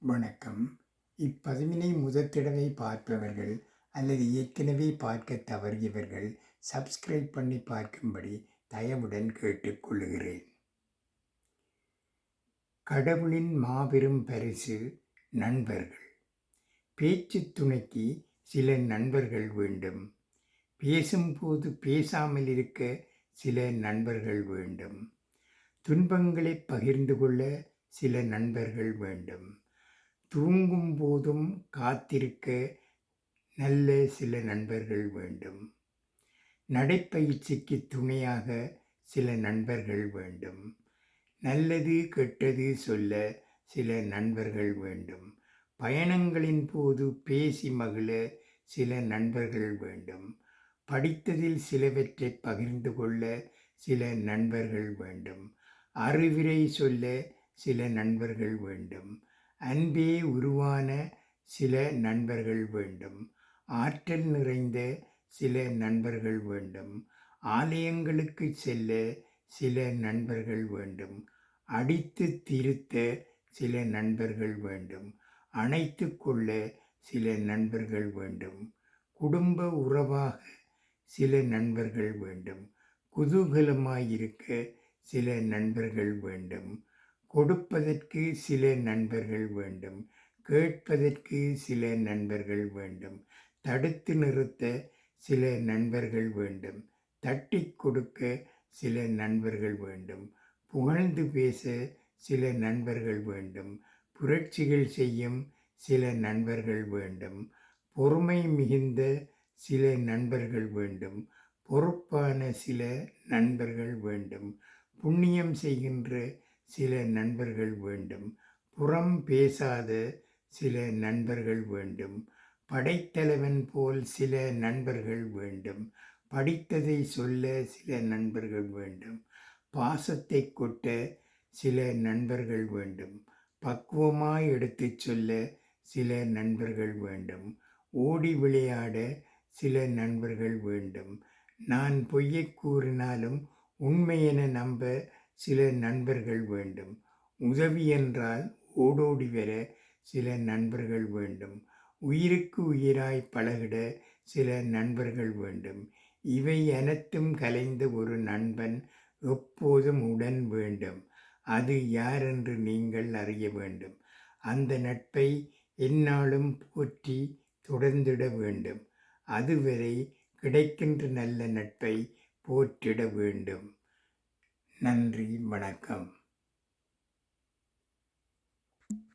வணக்கம். இப்பதிவினை முதற் தடவை பார்ப்பவர்கள் அல்லது ஏற்கனவே பார்க்கத் தவறியவர்கள் சப்ஸ்கிரைப் பண்ணி பார்க்கும்படி தயவுடன் கேட்டுக்கொள்கிறேன். கடவுளின் மாபெரும் பரிசு நண்பர்கள். பேச்சுத் துணைக்கு சில நண்பர்கள் வேண்டும். பேசும்போது பேசாமல் இருக்க சில நண்பர்கள் வேண்டும். துன்பங்களைப் பகிர்ந்து கொள்ள சில நண்பர்கள் வேண்டும். தூங்கும் போதும் காத்திருக்க நல்ல சில நண்பர்கள் வேண்டும். நடைப்பயிற்சிக்கு துணையாக சில நண்பர்கள் வேண்டும். நல்லது கெட்டது சொல்ல சில நண்பர்கள் வேண்டும். பயணங்களின் போது பேசி மகிழ சில நண்பர்கள் வேண்டும். படித்ததில் சிலவற்றை பகிர்ந்து கொள்ள சில நண்பர்கள் வேண்டும். அறிவுரை சொல்ல சில நண்பர்கள் வேண்டும். அன்பே உருவான சில நண்பர்கள் வேண்டும். ஆற்றல் நிறைந்த சில நண்பர்கள் வேண்டும். ஆலயங்களுக்கு செல்ல சில நண்பர்கள் வேண்டும். அடித்து திருத்த சில நண்பர்கள் வேண்டும். அணைத்து கொள்ள சில நண்பர்கள் வேண்டும். குடும்ப உறவாக சில நண்பர்கள் வேண்டும். குதூகலமாயிருக்க சில நண்பர்கள் வேண்டும். கொடுப்பதற்கு சில நண்பர்கள் வேண்டும். கேட்பதற்கு சில நண்பர்கள் வேண்டும். தடுத்து நிறுத்த சில நண்பர்கள் வேண்டும். தட்டி கொடுக்க சில நண்பர்கள் வேண்டும். புகழ்ந்து பேச சில நண்பர்கள் வேண்டும். புரட்சிகள் செய்யும் சில நண்பர்கள் வேண்டும். பொறுமை மிகுந்த சில நண்பர்கள் வேண்டும். பொறுப்பான சில நண்பர்கள் வேண்டும். புண்ணியம் செய்கின்ற சில நண்பர்கள் வேண்டும். புறம் பேசாத சில நண்பர்கள் வேண்டும். படைத்தலைவன் போல் சில நண்பர்கள் வேண்டும். படித்ததை சொல்ல சில நண்பர்கள் வேண்டும். பாசத்தை கொட்ட சில நண்பர்கள் வேண்டும். பக்குவமாய் எடுத்துச் சொல்ல சில நண்பர்கள் வேண்டும். ஓடி விளையாட சில நண்பர்கள் வேண்டும். நான் பொய்யை கூறினாலும் உண்மையென நம்ப சில நண்பர்கள் வேண்டும். உதவி என்றால் ஓடோடி வர சில நண்பர்கள் வேண்டும். உயிருக்கு உயிராய் பழகிட சில நண்பர்கள் வேண்டும். இவை அனைத்தும் கலைந்த ஒரு நண்பன் எப்போதும் உடன் வேண்டும். அது யாரென்று நீங்கள் அறிய வேண்டும். அந்த நட்பை எந்நாளும் போற்றி தொடர்ந்திட வேண்டும். அதுவரை கிடைக்கின்ற நல்ல நட்பை போற்றிட வேண்டும். நன்றி, வணக்கம்.